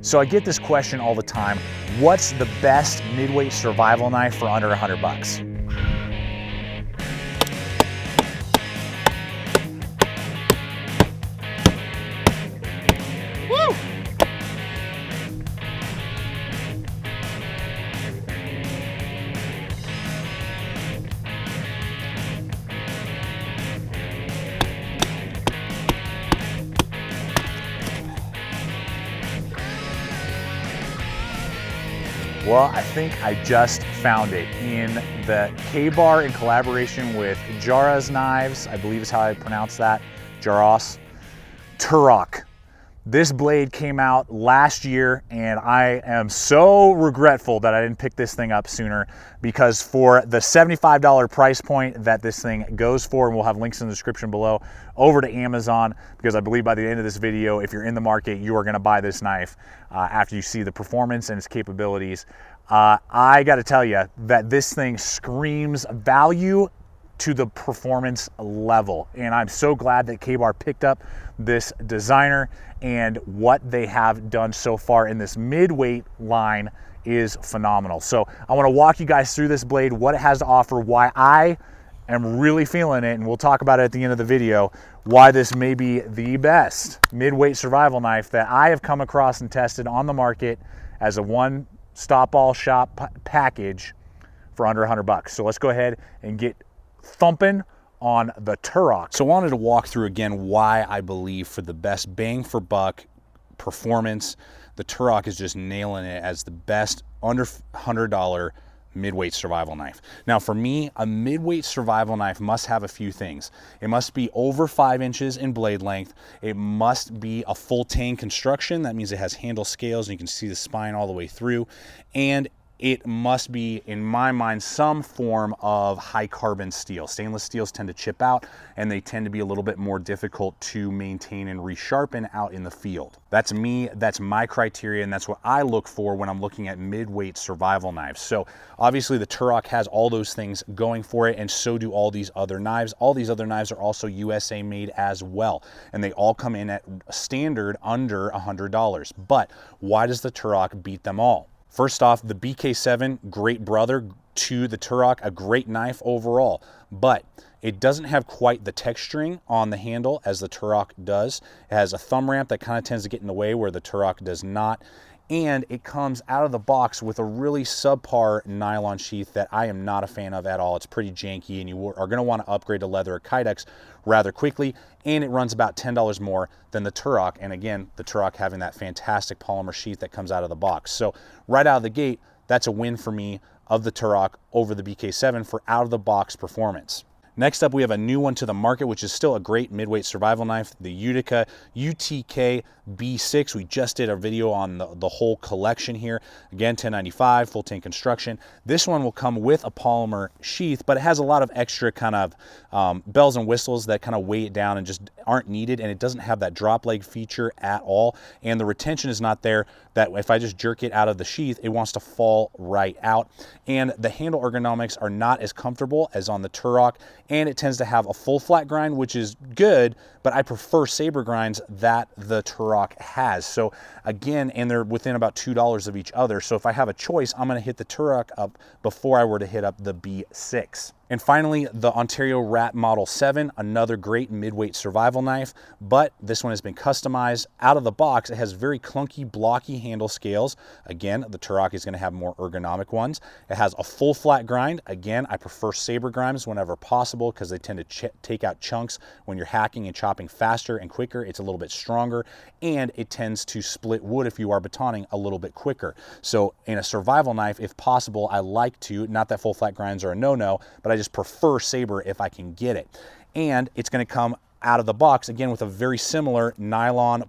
So I get this question all the time, what's the best midweight survival knife for under 100 bucks? Woo! Well, I think I just found it in the K-Bar in collaboration with Jara's Knives, I believe is how I pronounce that, Jaros, Turok. This blade came out last year and I am so regretful that I didn't pick this thing up sooner, because for the $75 price point that this thing goes for, and we'll have links in the description below, over to Amazon, because I believe by the end of this video, if you're in the market, you are gonna buy this knife after you see the performance and its capabilities. I gotta tell you that this thing screams value to the performance level. And I'm so glad that K-Bar picked up this designer, and what they have done so far in this midweight line is phenomenal. So I wanna walk you guys through this blade, what it has to offer, why I am really feeling it, and we'll talk about it at the end of the video, why this may be the best midweight survival knife that I have come across and tested on the market as a one-stop all shop package for under 100 bucks. So let's go ahead and get thumping on the Turok. So I wanted to walk through again why I believe for the best bang for buck performance, the Turok is just nailing it as the best under $100 midweight survival knife. Now for me, a midweight survival knife must have a few things. It must be over 5 inches in blade length. It must be a full tang construction. That means it has handle scales and you can see the spine all the way through. And it must be, in my mind, some form of high carbon steel. Stainless steels tend to chip out and they tend to be a little bit more difficult to maintain and resharpen out in the field. That's me, that's my criteria, and that's what I look for when I'm looking at midweight survival knives. So obviously the Turok has all those things going for it, and so do all these other knives. All these other knives are also USA made as well, and they all come in at standard under $100. But why does the Turok beat them all? First off, the BK7, great brother to the Turok, a great knife overall, but it doesn't have quite the texturing on the handle as the Turok does. It has a thumb ramp that kind of tends to get in the way where the Turok does not. And it comes out of the box with a really subpar nylon sheath that I am not a fan of at all. It's pretty janky, and you are going to want to upgrade to leather or Kydex rather quickly, and it runs about $10 more than the Turok. And again, the Turok having that fantastic polymer sheath that comes out of the box. So right out of the gate, that's a win for me of the Turok over the BK7 for out of the box performance. Next up, we have a new one to the market, which is still a great midweight survival knife, the Utica UTK B6. We just did a video on the whole collection here. Again, $10.95, full tank construction. This one will come with a polymer sheath, but it has a lot of extra kind of bells and whistles that kind of weigh it down and just aren't needed, and it doesn't have that drop leg feature at all, and the retention is not there that if I just jerk it out of the sheath, it wants to fall right out. And the handle ergonomics are not as comfortable as on the Turok, and it tends to have a full flat grind, which is good, but I prefer saber grinds that the Turok has. So again, and they're within about $2 of each other. So if I have a choice, I'm gonna hit the Turok up before I were to hit up the B6. And finally, the Ontario Rat Model 7, another great midweight survival knife, but this one has been customized. Out of the box, it has very clunky, blocky handle scales. Again, the Turok is gonna have more ergonomic ones. It has a full flat grind. Again, I prefer saber grinds whenever possible because they tend to take out chunks when you're hacking and chopping faster and quicker. It's a little bit stronger, and it tends to split wood if you are batoning a little bit quicker. So in a survival knife, if possible, I like to, not that full flat grinds are a no-no, but I just prefer saber if I can get it. And it's going to come out of the box again with a very similar nylon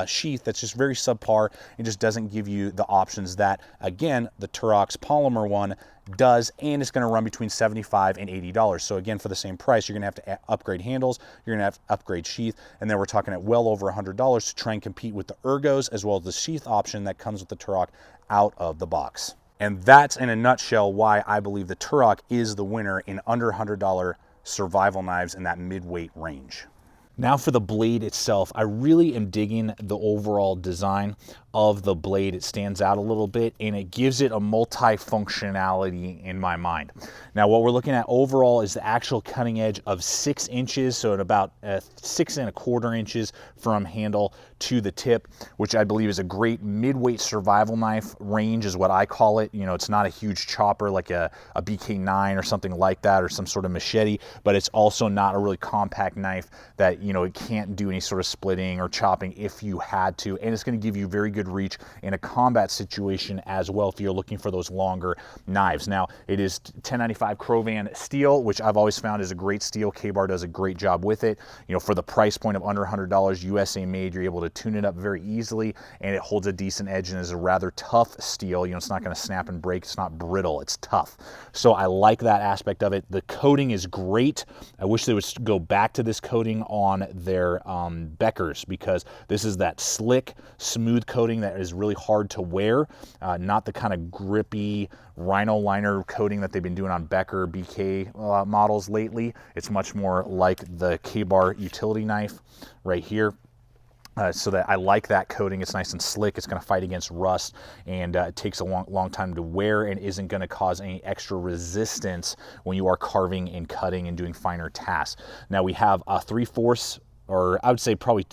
sheath that's just very subpar. It just doesn't give you the options that, again, the Turok's polymer one does, and it's going to run between $75 and $80. So again, for the same price, you're going to have to upgrade handles, you're going to have to upgrade sheath, and then we're talking at well over $100 to try and compete with the ergos as well as the sheath option that comes with the Turok out of the box. And that's in a nutshell why I believe the Turok is the winner in under $100 survival knives in that mid-weight range. Now for the blade itself, I really am digging the overall design. of the blade. It stands out a little bit, and it gives it a multi-functionality in my mind. Now, what we're looking at overall is the actual cutting edge of 6 inches, so at about 6 1/4 inches from handle to the tip, which I believe is a great mid-weight survival knife range is what I call it. You know, it's not a huge chopper like a BK9 or something like that, or some sort of machete, but it's also not a really compact knife that, you know, it can't do any sort of splitting or chopping if you had to, and it's going to give you very good reach in a combat situation as well if you're looking for those longer knives. Now, it is 1095 Krovan steel, which I've always found is a great steel. K-Bar does a great job with it. You know, for the price point of under $100, USA made, you're able to tune it up very easily, and it holds a decent edge and is a rather tough steel. You know, it's not going to snap and break. It's not brittle. It's tough. So I like that aspect of it. The coating is great. I wish they would go back to this coating on their Beckers, because this is that slick, smooth coating that is really hard to wear, not the kind of grippy rhino liner coating that they've been doing on Becker BK models lately. It's much more like the K-Bar utility knife right here. So that I like that coating. It's nice and slick. It's going to fight against rust, and it takes a long time to wear and isn't going to cause any extra resistance when you are carving and cutting and doing finer tasks. Now, we have a 3/4, or I would say probably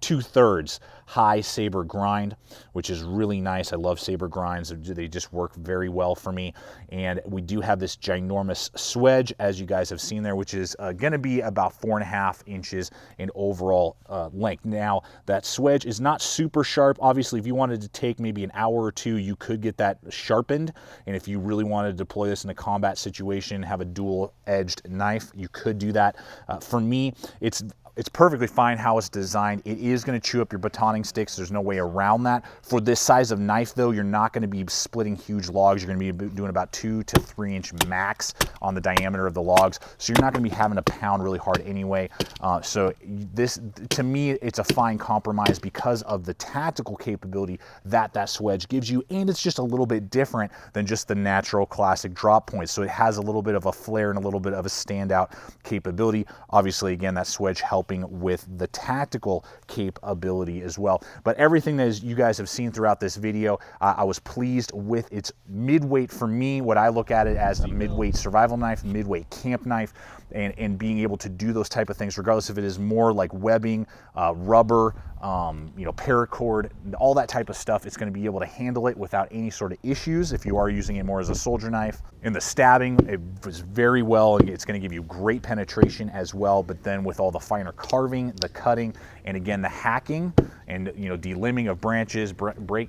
2/3 high saber grind, which is really nice. I love saber grinds. They just work very well for me. And we do have this ginormous swedge, as you guys have seen there, which is going to be about 4.5 inches in overall length. Now, that swedge is not super sharp. Obviously, if you wanted to take maybe an hour or two, you could get that sharpened. And if you really wanted to deploy this in a combat situation, have a dual-edged knife, you could do that. For me, it's perfectly fine how it's designed. It is going to chew up your batoning sticks. There's no way around that. For this size of knife, though, you're not going to be splitting huge logs. You're going to be doing about 2 to 3 inch max on the diameter of the logs. So you're not going to be having to pound really hard anyway. So this, to me, it's a fine compromise because of the tactical capability that swedge gives you. And it's just a little bit different than just the natural classic drop points. So it has a little bit of a flair and a little bit of a standout capability. Obviously, again, that swedge helping with the tactical capability as well. But everything that you guys have seen throughout this video, I was pleased with its midweight. For me, what I look at it as a midweight survival knife, midweight camp knife, and being able to do those type of things, regardless if it is more like webbing, rubber, you know, paracord, all that type of stuff. It's going to be able to handle it without any sort of issues if you are using it more as a soldier knife. In the stabbing, it was very well, and it's going to give you great penetration as well. But then with all the finer carving, the cutting, and again the hacking, and, you know, delimbing of branches,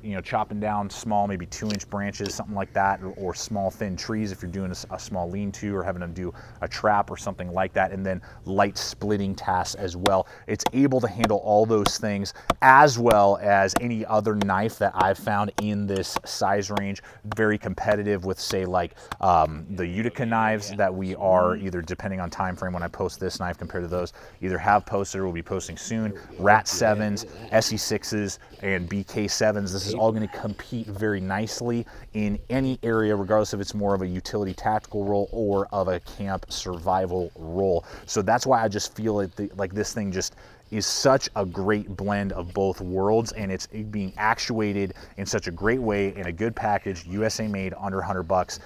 you know, chopping down small, maybe 2-inch branches, something like that, or small thin trees if you're doing a small lean-to or having to do a trap or something like that, and then light splitting tasks as well. It's able to handle all those things as well as any other knife that I've found in this size range. Very competitive with, say, like the Utica knives that we are, either depending on time frame when I post this knife compared to those, either have posted or will be posting soon. Rat 7s, SE6s, and BK 7s. This is all going to compete very nicely in any area, regardless if it's more of a utility tactical role or of a camp survival role. So that's why I just feel like this thing just is such a great blend of both worlds, and it's being actuated in such a great way in a good package, USA made, under $100.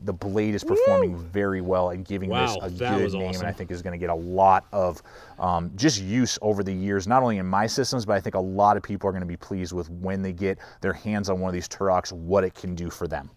The blade is performing very well and giving this a good name, awesome. And I think is going to get a lot of just use over the years, not only in my systems, but I think a lot of people are going to be pleased with when they get their hands on one of these Turoks, what it can do for them.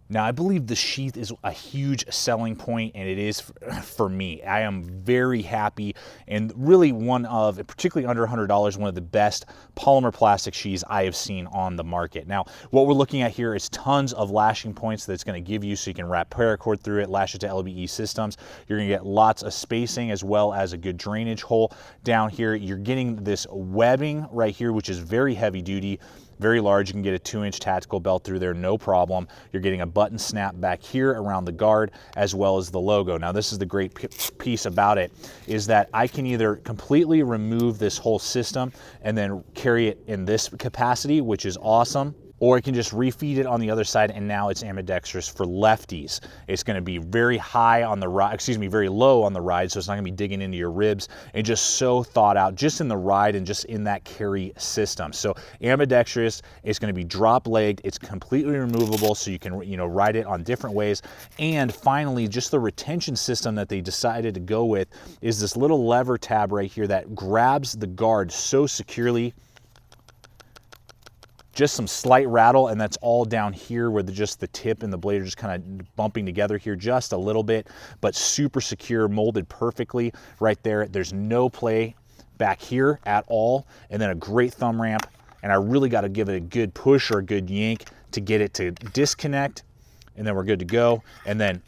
Now, I believe the sheath is a huge selling point, and it is for me. I am very happy, and really one of, particularly under $100, one of the best polymer plastic sheaths I have seen on the market. Now, what we're looking at here is tons of lashing points that it's going to give you, so you can wrap paracord through it, lash it to LBE systems. You're going to get lots of spacing as well as a good drainage hole down here. You're getting this webbing right here, which is very heavy duty, very large. You can get a 2-inch tactical belt through there, no problem. You're getting a button snap back here around the guard, as well as the logo. Now, this is the great piece about it, is that I can either completely remove this whole system and then carry it in this capacity, which is awesome, or it can just refeed it on the other side, and now it's ambidextrous for lefties. It's going to be very high on the ride, very low on the ride, so it's not going to be digging into your ribs, and just so thought out just in the ride and just in that carry system. So ambidextrous, it's going to be drop-legged, it's completely removable, so you can, you know, ride it on different ways. And finally, just the retention system that they decided to go with is this little lever tab right here that grabs the guard so securely. Just some slight rattle, and that's all down here where just the tip and the blade are just kind of bumping together here just a little bit, but super secure, molded perfectly right there. There's no play back here at all, and then a great thumb ramp, and I really got to give it a good push or a good yank to get it to disconnect, and then we're good to go, and then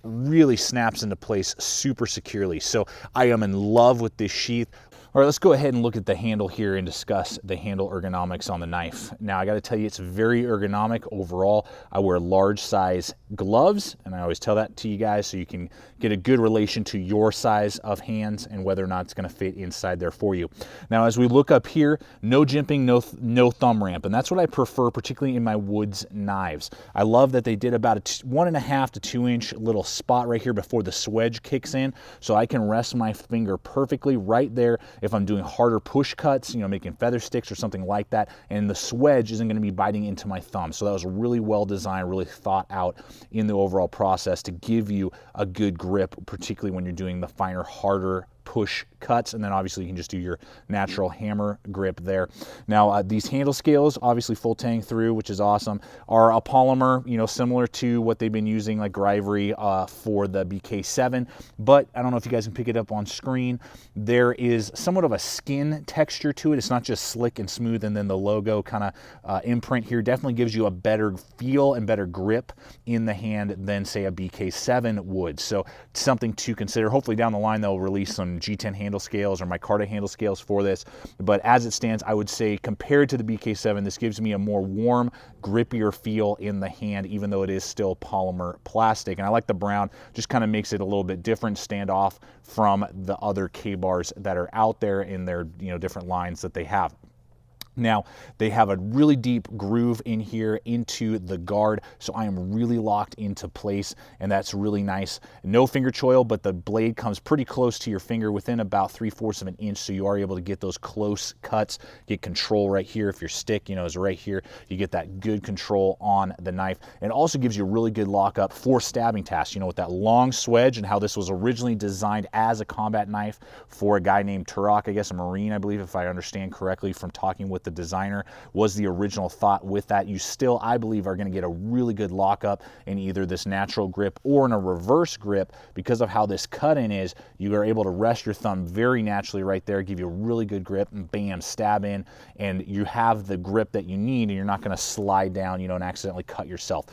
really snaps into place super securely. So I am in love with this sheath. All right, let's go ahead and look at the handle here and discuss the handle ergonomics on the knife. Now, I got to tell you, it's very ergonomic overall. I wear large size gloves, and I always tell that to you guys so you can get a good relation to your size of hands and whether or not it's going to fit inside there for you. Now, as we look up here, no jimping, no thumb ramp, and that's what I prefer, particularly in my woods knives. I love that they did about a 1.5 to 2 inch little spot right here before the swedge kicks in, so I can rest my finger perfectly right there if I'm doing harder push cuts, you know, making feather sticks or something like that, and the swedge isn't going to be biting into my thumb. So that was really well designed, really thought out in the overall process to give you a good grip, particularly when you're doing the finer, harder push cuts, and then obviously you can just do your natural hammer grip there. Now these handle scales, obviously full tang through, which is awesome, are a polymer, you know, similar to what they've been using like Ivory for the BK7, but I don't know if you guys can pick it up on screen. There is somewhat of a skin texture to it. It's not just slick and smooth, and then the logo kind of imprint here definitely gives you a better feel and better grip in the hand than say a BK7 would. So something to consider. Hopefully down the line they'll release some G10 handle scales or micarta handle scales for this, but as it stands, I would say compared to the BK7, this gives me a more warm, grippier feel in the hand, even though it is still polymer plastic. And I like the brown, just kind of makes it a little bit different, stand off from the other K-bars that are out there in their, you know, different lines that they have. Now, they have a really deep groove in here into the guard, so I am really locked into place, and that's really nice. No finger choil, but the blade comes pretty close to your finger within about 3/4 of an inch, so you are able to get those close cuts, get control right here. If your stick, you know, is right here, you get that good control on the knife. And it also gives you a really good lockup for stabbing tasks, you know, with that long swedge and how this was originally designed as a combat knife for a guy named Turok, I guess a Marine, I believe, if I understand correctly from talking with the designer, was the original thought with that. You still, I believe, are going to get a really good lockup in either this natural grip or in a reverse grip. Because of how this cut in is, you are able to rest your thumb very naturally right there, give you a really good grip, and bam, stab in, and you have the grip that you need, and you're not going to slide down, you know, and accidentally cut yourself.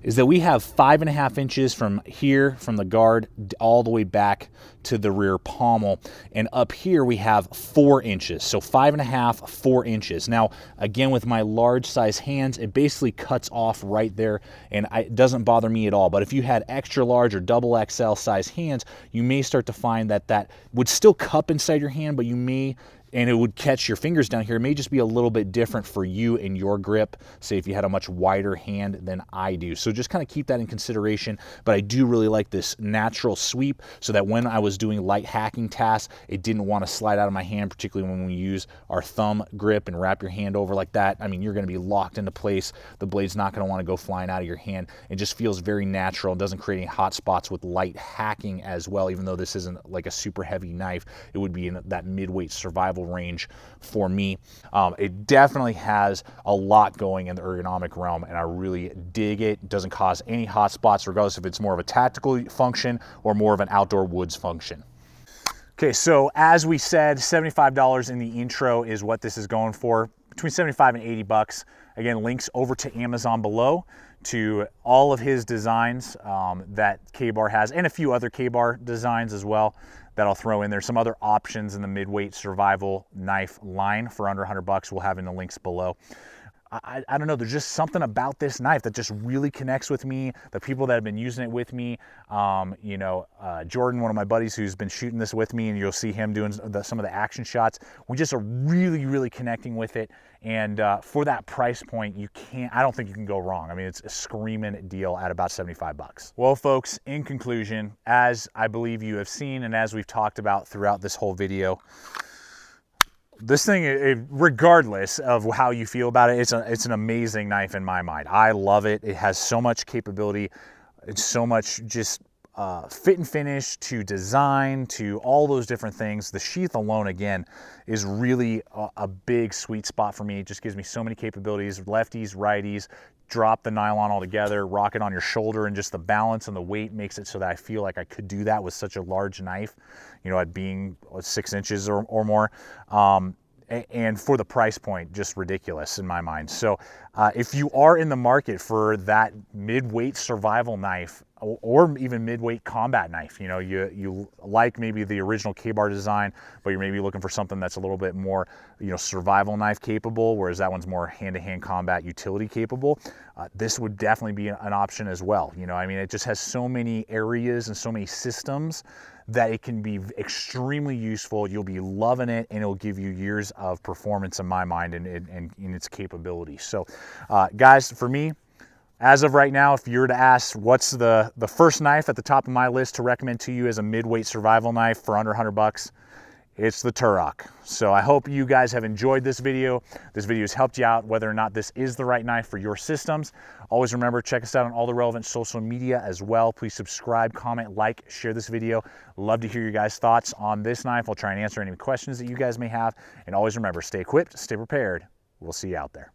Is that we have 5.5 inches from here, from the guard, all the way back to the rear pommel, and up here we have 4 inches, so 5.5, 4 inches. Now, again, with my large size hands, it basically cuts off right there, and it doesn't bother me at all. But if you had extra large or double XL size hands, you may start to find that that would still cup inside your hand, but you may, and it would catch your fingers down here. It may just be a little bit different for you in your grip, say if you had a much wider hand than I do. So just kind of keep that in consideration, but I do really like this natural sweep so that when I was doing light hacking tasks, it didn't want to slide out of my hand, particularly when we use our thumb grip and wrap your hand over like that. I mean, you're going to be locked into place. The blade's not going to want to go flying out of your hand. It just feels very natural and doesn't create any hot spots with light hacking as well. Even though this isn't like a super heavy knife, it would be in that mid-weight survival range for me. It definitely has a lot going in the ergonomic realm, and I really dig it. It doesn't cause any hot spots, regardless if it's more of a tactical function or more of an outdoor woods function. Okay, so as we said, $75 in the intro is what this is going for, between 75 and 80 bucks. Again, links over to Amazon below to all of his designs that K-Bar has, and a few other K-Bar designs as well that I'll throw in there. Some other options in the midweight survival knife line for under 100 bucks we'll have in the links below. I don't know, there's just something about this knife that just really connects with me, the people that have been using it with me. You know, Jordan, one of my buddies who's been shooting this with me, and you'll see him doing some of the action shots. We just are really connecting with it. And for that price point, I don't think you can go wrong. I mean, it's a screaming deal at about 75 bucks. Well, folks, in conclusion, as I believe you have seen and as we've talked about throughout this whole video, this thing, regardless of how you feel about it, it's an amazing knife in my mind. I love it. It has so much capability. It's so much just fit and finish to design to all those different things. The sheath alone, again, is really a big sweet spot for me. It just gives me so many capabilities. Lefties, righties, drop the nylon altogether, rock it on your shoulder, and just the balance and the weight makes it so that I feel like I could do that with such a large knife, you know, at being 6 inches or more. And for the price point, just ridiculous in my mind. So if you are in the market for that mid-weight survival knife, or even mid-weight combat knife, you know, you like maybe the original K-bar design, but you're maybe looking for something that's a little bit more, you know, survival knife capable, whereas that one's more hand-to-hand combat utility capable, this would definitely be an option as well. You know, I mean, it just has so many areas and so many systems that it can be extremely useful. You'll be loving it, and it'll give you years of performance in my mind and in its capability. So guys, for me, as of right now, if you were to ask what's the first knife at the top of my list to recommend to you as a mid-weight survival knife for under 100 bucks, it's the Turok. So I hope you guys have enjoyed this video. This video has helped you out whether or not this is the right knife for your systems. Always remember, check us out on all the relevant social media as well. Please subscribe, comment, like, share this video. Love to hear your guys' thoughts on this knife. I'll try and answer any questions that you guys may have. And always remember, stay equipped, stay prepared. We'll see you out there.